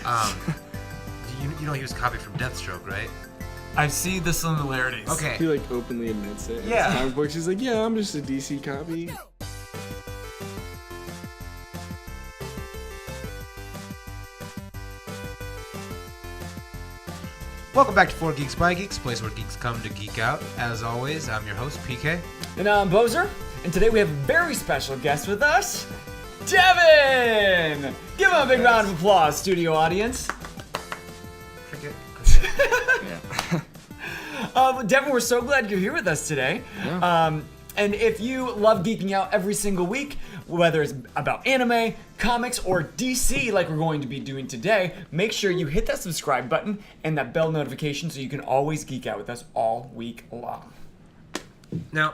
You know he was copied from Deathstroke, right? I see the similarities. Okay. He like openly admits it. Yeah. In his comic books, he's like, yeah, I'm just a DC copy. Welcome back to 4 Geeks by Geeks, place where geeks come to geek out. As always, I'm your host, PK. And I'm Bozer, and today we have a very special guest with us, Devin! Give him a big round of applause, studio audience. Cricket. Devin, we're so glad you're here with us today. Yeah. And if you love geeking out every single week, whether it's about anime, comics, or DC like we're going to be doing today, make sure you hit that subscribe button and that bell notification so you can always geek out with us all week long. Now,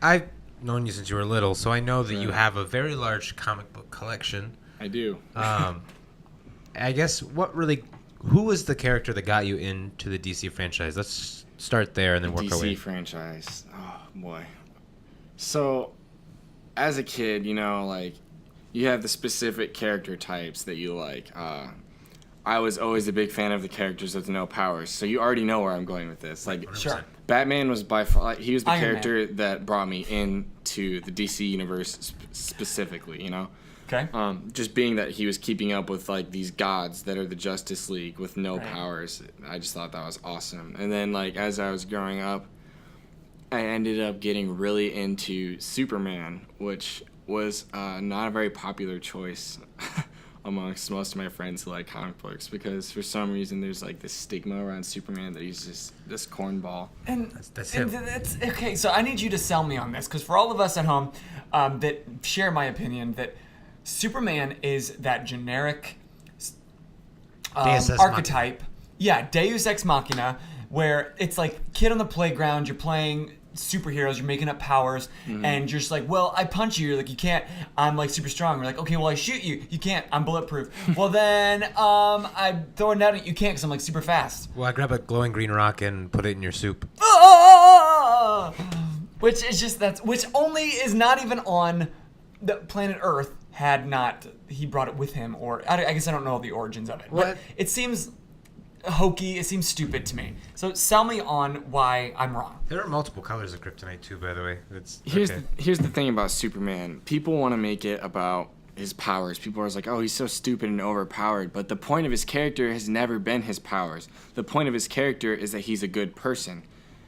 I've known you since you were little, so I know that you have a very large comic book collection. I do. I guess who was the character that got you into the DC franchise? Let's start there and then work our way. DC franchise. Oh, boy. So, as a kid, you know, like, you have the specific character types that you like. I was always a big fan of the characters with no powers, so you already know where I'm going with this. Like, 100%. Sure. Batman was by far, like, he was the Iron character that brought me into the DC universe specifically, you know? Okay. Just being that he was keeping up with like these gods that are the Justice League with no Right. powers, I just thought that was awesome. And then like as I was growing up, I ended up getting really into Superman, which was not a very popular choice amongst most of my friends who like comic books, because for some reason there's like this stigma around Superman that he's just this cornball. And That's him. that's okay. So I need you to sell me on this, because for all of us at home that share my opinion that Superman is that generic Deus Ex archetype. Yeah, Deus Ex Machina, where it's like kid on the playground, you're playing superheroes, you're making up powers, and you're just like, well, I punch you, you're like, you can't, I'm like super strong. We're like, okay, well, I shoot you, you can't, I'm bulletproof. Well, then I throw a net at you, you can't, because I'm like super fast. Well, I grab a glowing green rock and put it in your soup. Which is just, which only is not even on the planet Earth had not he brought it with him, or I guess I don't know the origins of it. What? But it seems hokey, it seems stupid to me. So sell me on why I'm wrong. There are multiple colors of kryptonite too, by the way. Here's the thing about Superman. People want to make it about his powers. People are like, oh, he's so stupid and overpowered. But the point of his character has never been his powers. The point of his character is that he's a good person.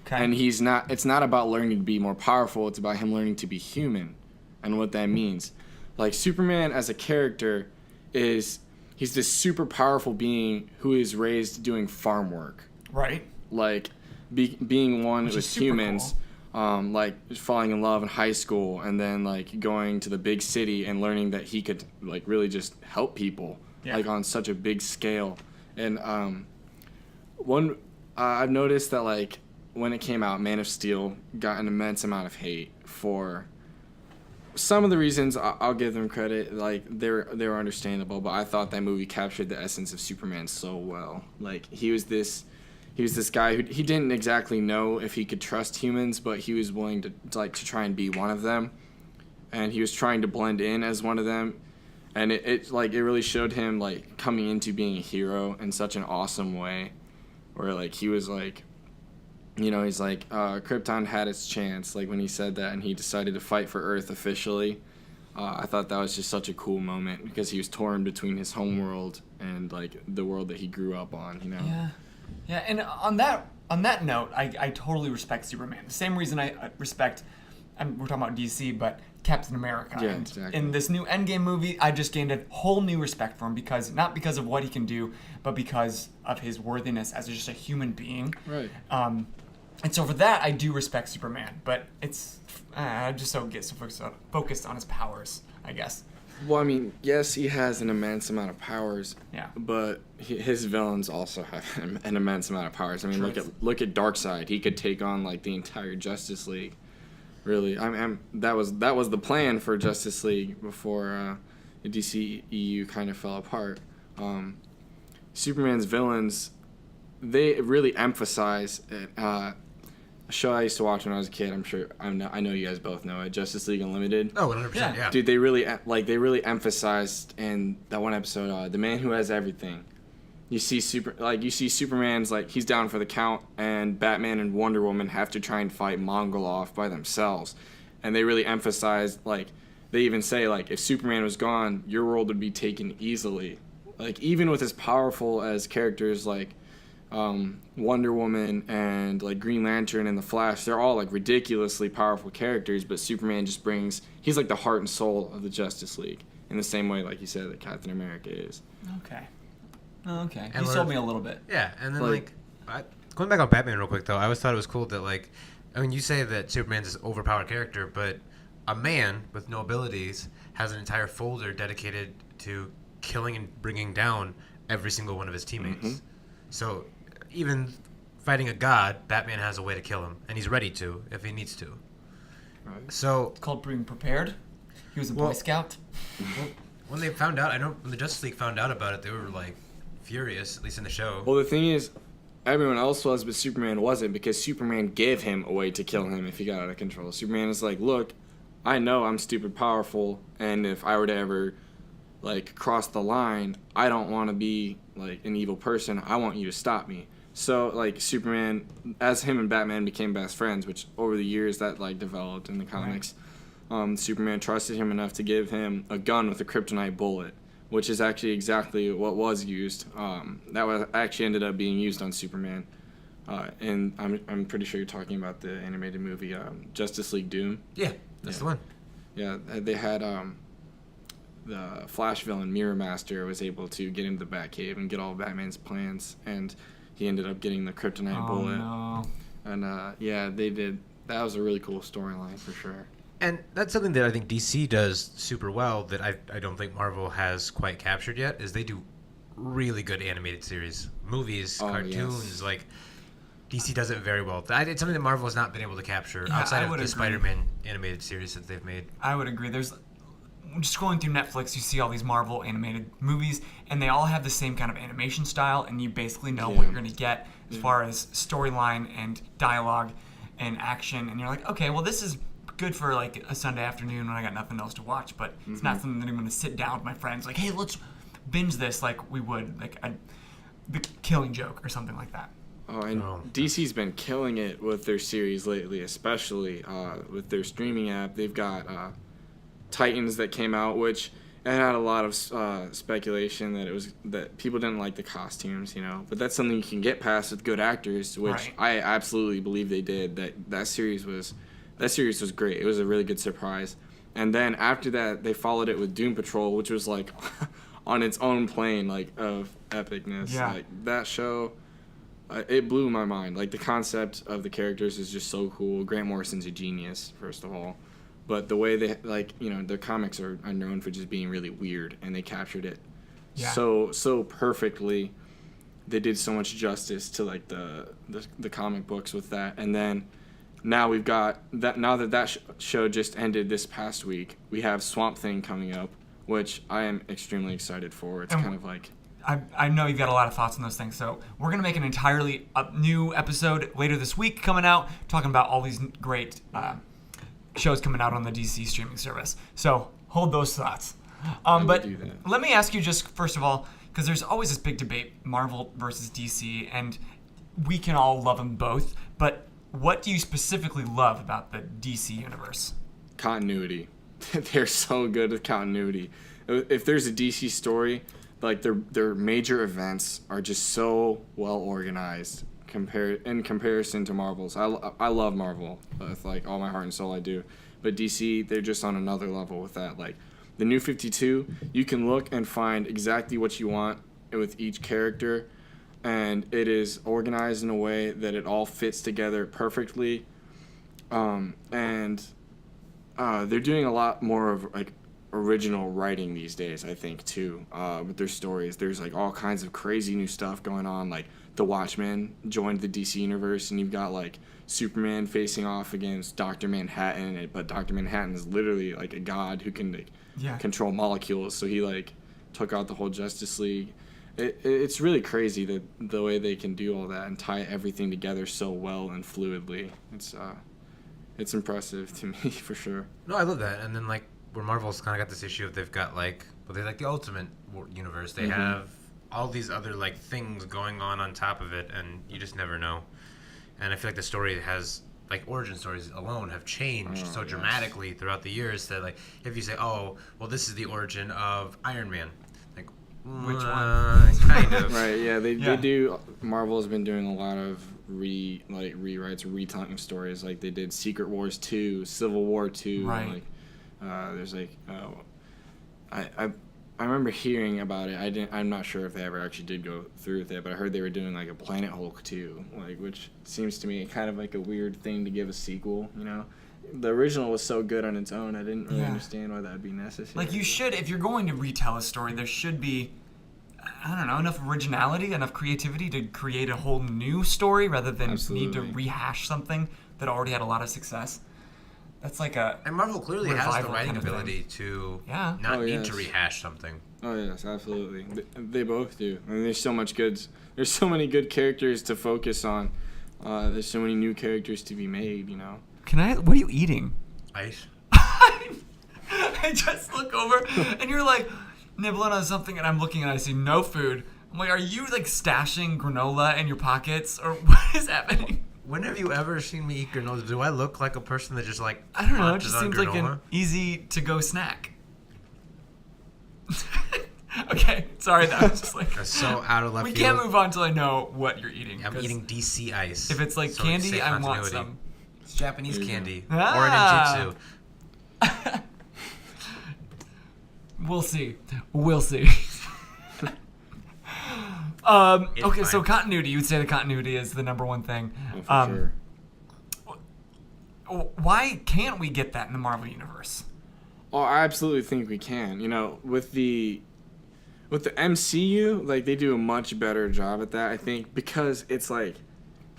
Okay. And it's not about learning to be more powerful. It's about him learning to be human and what that means. Like, Superman as a character he's this super powerful being who is raised doing farm work. Right. Like, being one Which is with super humans, like, falling in love in high school, and then, like, going to the big city and learning that he could, like, really just help people, like, on such a big scale. And I've noticed that, like, when it came out, Man of Steel got an immense amount of hate for some of the reasons. I'll give them credit, like they were understandable, but I thought that movie captured the essence of Superman so well. Like, he was this guy who he didn't exactly know if he could trust humans, but he was willing to try and be one of them, and he was trying to blend in as one of them, and it really showed him like coming into being a hero in such an awesome way, where like he was like, you know, he's like, Krypton had its chance, like when he said that and he decided to fight for Earth officially. I thought that was just such a cool moment, because he was torn between his home world and like the world that he grew up on, you know? Yeah, and on that note, I totally respect Superman. The same reason I respect, we're talking about DC, but Captain America. Yeah, and exactly. in this new Endgame movie, I just gained a whole new respect for him, not because of what he can do, but because of his worthiness as just a human being. Right. And so for that, I do respect Superman, but I just so focused on his powers, I guess. Well, I mean, yes, he has an immense amount of powers. Yeah. But his villains also have an immense amount of powers. I mean, True. look at Darkseid. He could take on like the entire Justice League. Really, that was the plan for Justice League before the DCEU kind of fell apart. Superman's villains, they really emphasize a show I used to watch when I was a kid. I know you guys both know it. Justice League Unlimited. Oh, 100%. Yeah. Dude, they really emphasized in that one episode, the man who has everything. You see Superman's like he's down for the count, and Batman and Wonder Woman have to try and fight Mongol off by themselves, and they really emphasized like they even say like if Superman was gone, your world would be taken easily. Like even with as powerful as characters like Wonder Woman and like Green Lantern and the Flash, they're all like ridiculously powerful characters, but Superman just he's like the heart and soul of the Justice League in the same way like you said that Captain America is. Okay. Okay. And You sold me a little bit. Yeah, and then going back on Batman real quick though, I always thought it was cool that like, I mean, you say that Superman's this overpowered character, but a man with no abilities has an entire folder dedicated to killing and bringing down every single one of his teammates. Mm-hmm. So even fighting a god, Batman has a way to kill him, and he's ready to if he needs to. Right. So It's called being prepared. He was a Boy Scout. when they found out, I know when the Justice League found out about it, they were like furious, at least in the show. Well, the thing is, everyone else was, but Superman wasn't because Superman gave him a way to kill him if he got out of control. Superman is like, look, I know I'm stupid powerful, and if I were to ever like cross the line, I don't want to be like an evil person. I want you to stop me. So like Superman, as him and Batman became best friends, which over the years that like developed in the comics, Superman trusted him enough to give him a gun with a kryptonite bullet, which is actually exactly what was used. That was actually ended up being used on Superman, and I'm pretty sure you're talking about the animated movie Justice League Doom. Yeah, that's the one. Yeah, they had the Flash villain Mirror Master was able to get into the Batcave and get all of Batman's plans, and he ended up getting the kryptonite bullet. No. And yeah, they did. That was a really cool storyline for sure. And that's something that I think DC does super well that I don't think Marvel has quite captured yet, is they do really good animated series. Movies, cartoons, yes. like DC does it very well. It's something that Marvel has not been able to capture Yeah, outside I of would the agree. Spider-Man animated series that they've made. I would agree. There's just scrolling through Netflix, you see all these Marvel animated movies, and they all have the same kind of animation style, and you basically know what you're going to get as far as storyline and dialogue and action, and you're like, okay, well, this is good for like a Sunday afternoon when I got nothing else to watch, but it's not something that I'm going to sit down with my friends like, hey, let's binge this like we would like The Killing Joke or something like that. Oh, and DC's been killing it with their series lately, especially with their streaming app. They've got Titans that came out, which it had a lot of speculation that people didn't like the costumes, but that's something you can get past with good actors, which Right. I absolutely believe they did. That series was great. It was a really good surprise. And then after that, they followed it with Doom Patrol, which was like on its own plane, like of epicness. Yeah. Like that show, it blew my mind. Like the concept of the characters is just so cool. Grant Morrison's a genius, first of all, but the way they their comics are known for just being really weird, and they captured it so perfectly. They did so much justice to like the comic books with that, and then. Now we've got that. Now that show just ended this past week, we have Swamp Thing coming up, which I am extremely excited for. It's kind of like I know you've got a lot of thoughts on those things, so we're going to make an entirely new episode later this week coming out, talking about all these great shows coming out on the DC streaming service. So hold those thoughts. But do that. let me ask you just, first of all, because there's always this big debate, Marvel versus DC, and we can all love them both, but what do you specifically love about the DC universe? continuity. They're so good with continuity. If there's a DC story, like their major events are just so well organized in comparison to Marvel's. I love Marvel with like all my heart and soul. I do, but DC, they're just on another level with that. Like the New 52, you can look and find exactly what you want with each character, and it is organized in a way that it all fits together perfectly. And they're doing a lot more of like original writing these days, I think, too, with their stories. There's like all kinds of crazy new stuff going on. Like the Watchmen joined the DC universe, and you've got like Superman facing off against Dr. Manhattan, but Dr. Manhattan is literally like a god who can like control molecules. So he like took out the whole Justice League. it's really crazy that the way they can do all that and tie everything together so well and fluidly. It's impressive to me for sure. No, I love that. And then like where Marvel's kind of got this issue of they've got like they're like the Ultimate Universe. They have all these other like things going on top of it, and you just never know. And I feel like the story has like origin stories alone have changed so dramatically throughout the years that like if you say, oh, well, this is the origin of Iron Man. Which one? Kind of. Right, yeah, they do. Marvel has been doing a lot of rewrites, retelling stories. Like they did Secret Wars 2, Civil War 2. Right. Like, there's like, I remember hearing about it. I'm not sure if they ever actually did go through with it, but I heard they were doing like a Planet Hulk 2, like which seems to me kind of like a weird thing to give a sequel. You know, the original was so good on its own. I didn't really understand why that would be necessary. Like you should, if you're going to retell a story, there should be, I don't know, enough originality, enough creativity to create a whole new story rather than need to rehash something that already had a lot of success. That's like a and Marvel clearly has the revival writing kind of ability to Yeah. not need yes. to rehash something. Oh yes, absolutely. They both do. I mean, there's so many good characters to focus on. There's so many new characters to be made. You know. What are you eating? Ice. I just look over and you're like nibbling on something, and I'm looking and I see no food. I'm like, are you like stashing granola in your pockets, or what is happening? When have you ever seen me eat granola? Do I look like a person that just like I don't know. It munches just on seems like an granola? easy to go snack. Okay, sorry, that was just like That's so out of left we field. can't move on until I know what you're eating. I'm 'cause eating DC ice. If it's like so candy, safe I want continuity. some. It's Japanese There you candy Ah. or ninjutsu. We'll see. Okay, so fine. continuity. You would say the continuity is the number one thing. Oh, for sure. Why can't we get that in the Marvel universe? Oh, I absolutely think we can. You know, with the MCU, like they do a much better job at that. I think because it's like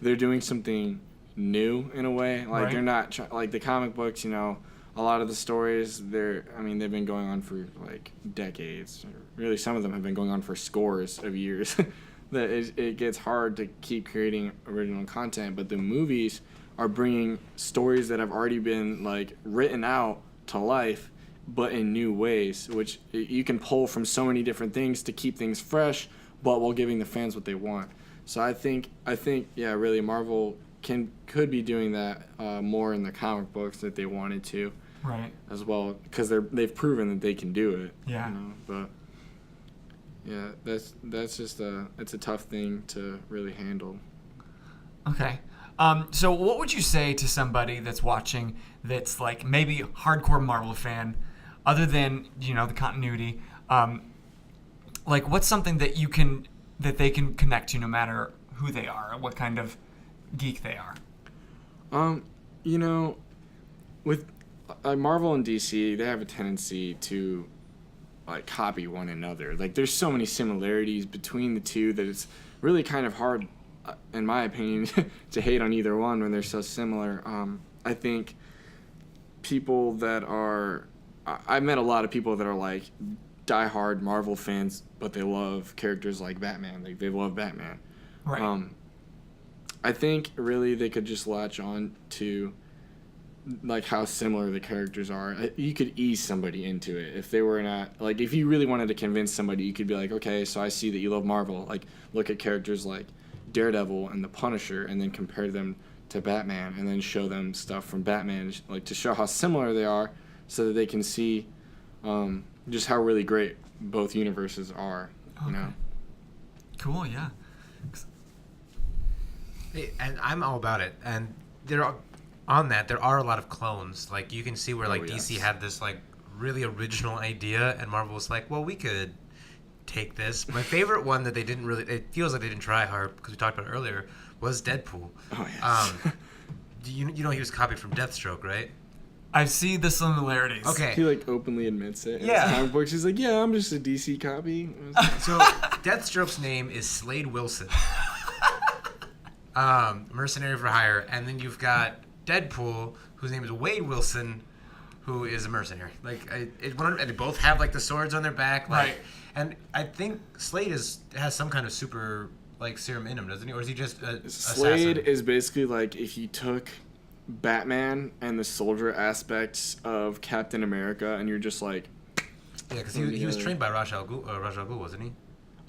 they're doing something new in a way. Like Right. they're not like the comic books. You know, a lot of the stories they've been going on for like decades. Really, some of them have been going on for scores of years. That it gets hard to keep creating original content, but the movies are bringing stories that have already been like written out to life, but in new ways, which you can pull from so many different things to keep things fresh, but while giving the fans what they want. So I think yeah, really Marvel could be doing that more in the comic books that they wanted to, Right. as well, because they've proven that they can do it. Yeah. You know? But yeah, that's just it's a tough thing to really handle. Okay. So what would you say to somebody that's watching that's like maybe hardcore Marvel fan, other than, you know, the continuity? Like what's something that they can connect to no matter who they are, or what kind of geek they are? You know, with Marvel and DC, they have a tendency to like copy one another. Like there's so many similarities between the two that it's really kind of hard, in my opinion, to hate on either one when they're so similar. I think people that are, I met a lot of people that are like diehard Marvel fans, but they love characters like Batman. Like they love Batman. Right. I think really they could just latch on to like how similar the characters are. You could ease somebody into it if they were not like, if you really wanted to convince somebody, you could be like, okay, so I see that you love Marvel, like look at characters like Daredevil and the Punisher and then compare them to Batman and then show them stuff from Batman, like to show how similar they are so that they can see just how really great both universes are, you know. Cool, yeah. Hey, and I'm all about it. And there are a lot of clones. Like you can see where like DC yes. had this like really original idea, and Marvel was like, well, we could take this. My favorite one that they didn't really, it feels like they didn't try hard because we talked about it earlier, was Deadpool. Oh yes. You know he was copied from Deathstroke, right? I see the similarities. Okay. He like openly admits it. In Yeah. his comic books, he's like, yeah, I'm just a DC copy. So Deathstroke's name is Slade Wilson. Mercenary for hire. And then you've got Deadpool, whose name is Wade Wilson, who is a mercenary. Like, and they both have like the swords on their back. Like, Right. And I think Slade has some kind of super like serum in him, doesn't he? Or is he just a Slade assassin? is basically like if you took Batman and the soldier aspects of Captain America, and you're just like. Yeah, because he was trained by Ra's al Ghul, wasn't he?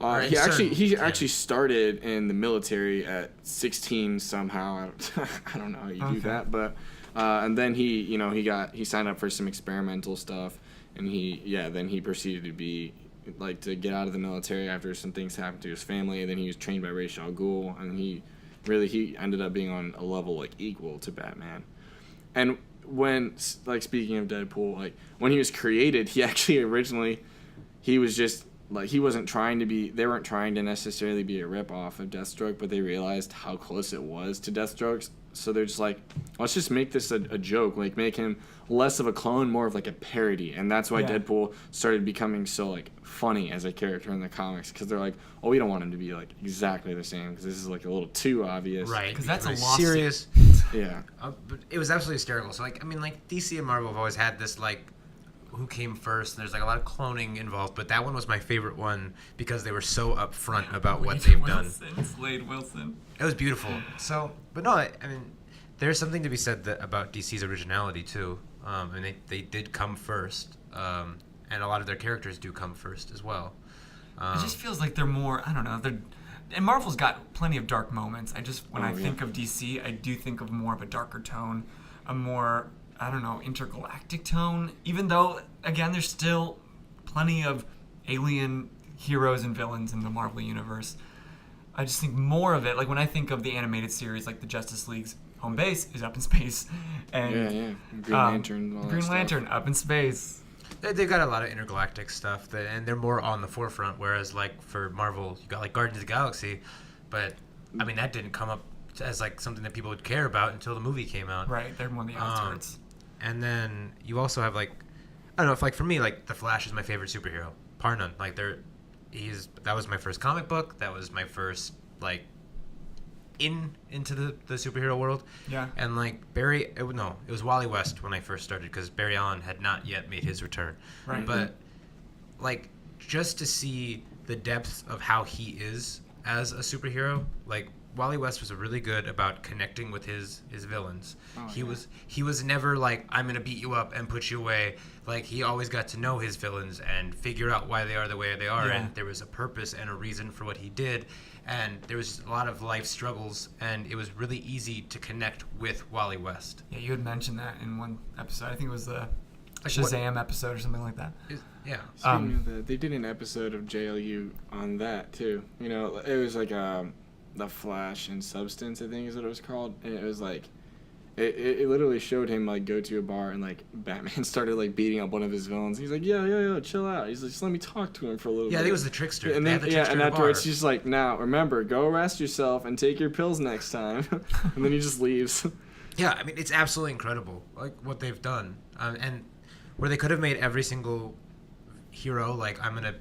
Or in He certain actually started in the military at 16 somehow. I don't know how you do that, but and then he signed up for some experimental stuff, and then he proceeded to be like to get out of the military after some things happened to his family. And then he was trained by Ra's al Ghul, and he ended up being on a level like equal to Batman. And when, like, speaking of Deadpool, like when he was created, he actually originally he was just like they weren't trying to necessarily be a rip-off of Deathstroke, but they realized how close it was to Deathstroke's, so they're just like, let's just make this a joke, like make him less of a clone, more of like a parody. And that's why Deadpool started becoming so like funny as a character in the comics, because they're like, oh, we don't want him to be like exactly the same, because this is like a little too obvious, Right. Because that's a Very lawsuit. serious. Yeah. But it was absolutely hysterical. So like, I mean, like DC and Marvel have always had this like, who came first? And there's like a lot of cloning involved, but that one was my favorite one because they were so upfront about what they've done. Slade Wilson. It was beautiful. So, but no, I mean, there's something to be said about DC's originality too. And they did come first, and a lot of their characters do come first as well. It just feels like they're more, I don't know, and Marvel's got plenty of dark moments. When I think of DC, I do think of more of a darker tone, a more, I don't know, intergalactic tone, even though, again, there's still plenty of alien heroes and villains in the Marvel Universe. I just think more of it, like when I think of the animated series, like the Justice League's home base is up in space. And Green Lantern. All Green that Lantern stuff. up in space. They've got a lot of intergalactic stuff, and they're more on the forefront. Whereas, like for Marvel, you got like Guardians of the Galaxy, but I mean that didn't come up as like something that people would care about until the movie came out. Right, they're more the outskirts. And then you also have like, I don't know if like for me like the Flash is my favorite superhero, par none. Like that was my first comic book. That was my first like into the superhero world. Yeah. And like it was Wally West when I first started because Barry Allen had not yet made his return. Right. But like just to see the depth of how he is as a superhero, like Wally West was really good about connecting with his villains. He was never like, I'm gonna beat you up and put you away. Like he always got to know his villains and figure out why they are the way they are, and there was a purpose and a reason for what he did. And there was a lot of life struggles, and it was really easy to connect with Wally West. Yeah, you had mentioned that in one episode. I think it was the Shazam episode or something like that. Yeah. Speaking of that, they did an episode of JLU on that too. You know, it was like The Flash and Substance, I think is what it was called, and it was like it literally showed him like go to a bar and like Batman started like beating up one of his villains. He's like, yo, chill out. He's like, just let me talk to him for a little bit. Yeah, I think it was the Trickster. And They then had the Trickster and in the afterwards bar. she's like, now remember, go rest yourself and take your pills next time. And then he just leaves. Yeah, I mean, it's absolutely incredible, like what they've done, and where they could have made every single hero like, I'm gonna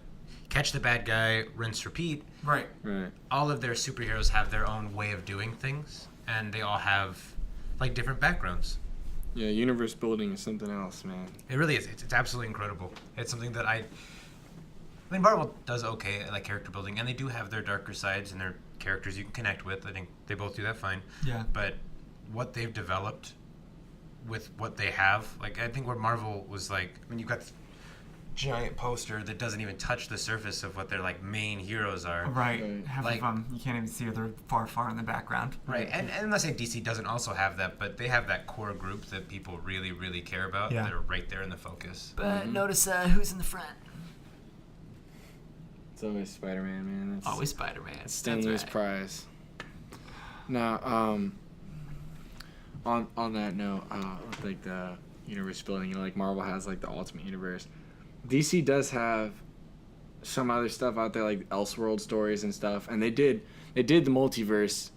catch the bad guy, rinse, repeat. Right. Right. All of their superheroes have their own way of doing things, and they all have like different backgrounds. Yeah, universe building is something else, man. It really is. It's absolutely incredible. It's something that I mean, Marvel does okay at like character building, and they do have their darker sides and their characters you can connect with. I think they both do that fine. Yeah. But what they've developed with what they have, like I think where Marvel was like, I mean, you've got this giant poster that doesn't even touch the surface of what their like main heroes are. Right. Right. Half Like- of them, you can't even see her. They're far in the background. Right, and I'm not saying DC doesn't also have that, but they have that core group that people really, really care about Yeah. that are right there in the focus. But notice who's in the front. It's always Spider-Man, man. That's Always Spider-Man. Stan Lee's prize. Now, on that note, with like the universe building, you know, like Marvel has like the Ultimate Universe. DC does have some other stuff out there, like Elseworld stories and stuff, and they did the multiverse.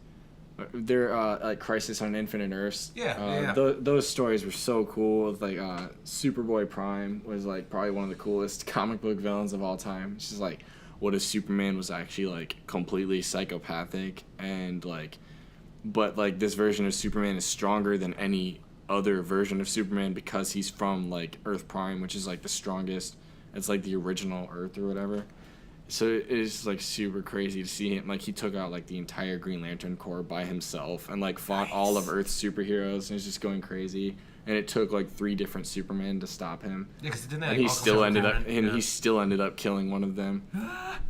Their like Crisis on Infinite Earths. Yeah. Those stories were so cool. With, like Superboy Prime was like probably one of the coolest comic book villains of all time. It's just like, what if Superman was actually like completely psychopathic and like, but like this version of Superman is stronger than any other version of Superman because he's from like Earth Prime, which is like the strongest. It's like the original Earth or whatever. So it's like super crazy to see him. Like he took out like the entire Green Lantern Corps by himself and like fought all of Earth's superheroes and it's just going crazy. And it took like 3 different Supermen to stop him. Yeah, because didn't they? And Like, he still ended up, yeah. he still ended up killing one of them.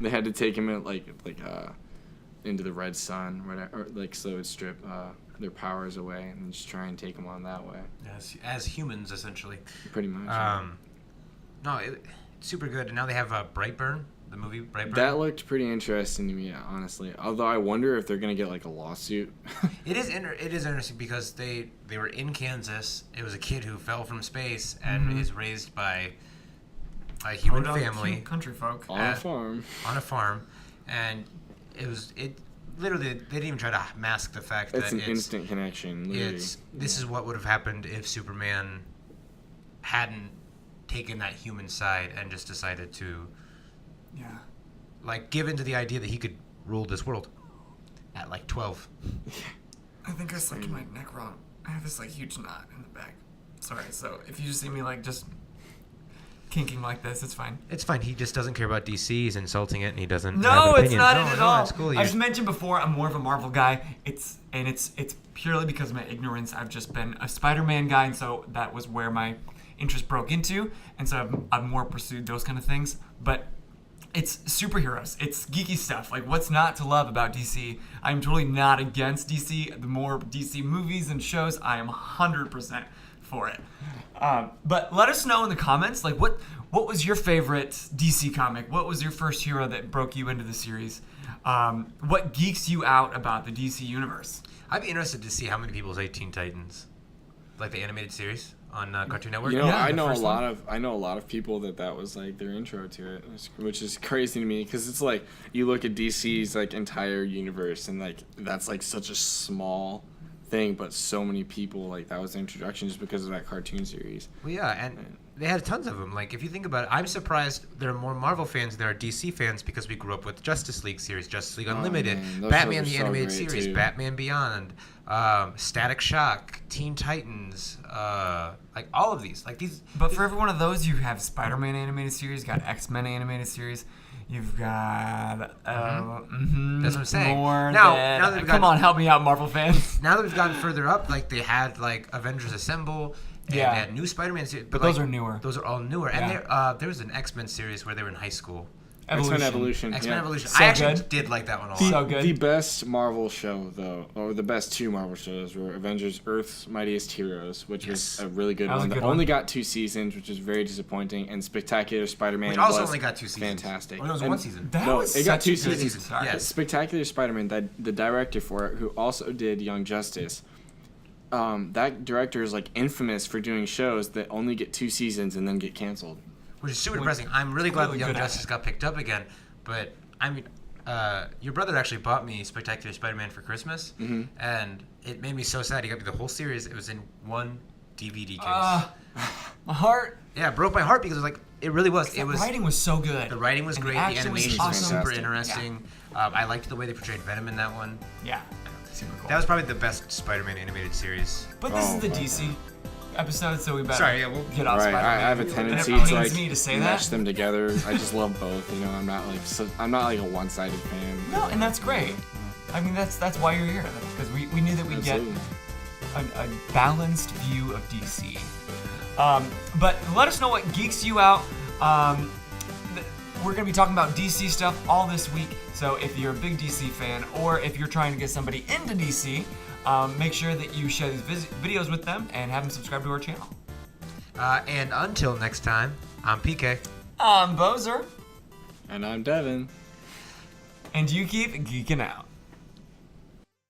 They had to take him at into the Red Sun, whatever, or like so it would strip their powers away and just try and take them on that way. As humans, essentially. Pretty much. No, it's super good. And now they have Brightburn, the movie Brightburn. That looked pretty interesting to me, honestly. Although I wonder if they're gonna get like a lawsuit. It is interesting because they were in Kansas. It was a kid who fell from space and is raised by a human family, country folk on a farm. On a farm, and it literally they didn't even try to mask the fact It's that an instant connection. Literally. This is what would have happened if Superman hadn't taken that human side and just decided to like give into the idea that he could rule this world at like 12. I think I stuck my neck wrong. I have this like huge knot in the back. Sorry, so if you just see me like just kinking like this, it's fine. It's fine. He just doesn't care about DC. He's insulting it, and he doesn't. No, have an it's opinion. not it at all. It's cool. I just mentioned before, I'm more of a Marvel guy. It's purely because of my ignorance. I've just been a Spider-Man guy, and so that was where my interest broke into, and so I've more pursued those kind of things. But it's superheroes. It's geeky stuff. Like, what's not to love about DC? I'm totally not against DC. The more DC movies and shows, I am 100% for it. But let us know in the comments, like, what was your favorite DC comic? What was your first hero that broke you into the series? What geeks you out about the DC universe? I'd be interested to see how many people say Teen Titans, like the animated series on Cartoon Network. You know, Yeah, I the know first I know a lot of people that was like their intro to it, which is crazy to me because it's like you look at DC's like entire universe and like that's like such a small thing, but so many people like that was the introduction just because of that cartoon series. Well, yeah, and they had tons of them. Like, if you think about it, I'm surprised there are more Marvel fans than there are DC fans because we grew up with Justice League series, Justice League Unlimited, man, those Batman shows the are so Animated great, Series, too. Batman Beyond, Static Shock, Teen Titans, like all of these. Like these. But for every one of those, you have Spider-Man animated series, you got X-Men animated series, you've got That's what I'm saying. More Now than, that we've come got- on, help me out, Marvel fans. Now that we've gotten further up, like they had like Avengers Assemble, and Yeah. they had new Spider-Man series. But like, those are newer. Those are all newer. And Yeah. there was an X-Men series where they were in high school. X-Men Evolution. X-Men yeah. Evolution. So I actually good. did like that one a lot. So good. The best Marvel show, though, or the best 2 Marvel shows, were Avengers: Earth's Mightiest Heroes, which was a really good That was one. a good That only one. got 2 seasons, which is very disappointing. And Spectacular Spider-Man Which also was only got 2 seasons. fantastic. Or no, it was And- 1 season. That No, was it got such 2 a good seasons. season. Yes. Spectacular Spider-Man, the director for it, who also did Young Justice, that director is like infamous for doing shows that only get 2 seasons and then get canceled. Which is super depressing. I'm really glad Really that Young good at Justice it. got picked up again. But, I mean, your brother actually bought me Spectacular Spider-Man for Christmas. Mm-hmm. And it made me so sad. He got me the whole series. It was in one DVD case. My heart. Yeah, it broke my heart because it was like, it really was. The It was. writing was so good. The writing was And great. the The action was animation was awesome. super Fantastic. interesting. I liked the way they portrayed Venom in that one. Yeah, super cool. That was probably the best Spider-Man animated series. But this Oh, is the my DC episode, so we better Sorry, yeah, we'll get off Right, Spider-Man. I have a And tendency it to pains like me to say mesh that. them together. I just love both. You know, I'm not like a one-sided fan. No, and that's great. I mean, that's why you're here, because we knew that we'd get Absolutely. a balanced view of DC. But let us know what geeks you out. We're going to be talking about DC stuff all this week. So if you're a big DC fan, or if you're trying to get somebody into DC, make sure that you share these videos with them and have them subscribe to our channel. And until next time, I'm PK. I'm Bozer, And I'm Devin. and you keep geeking out.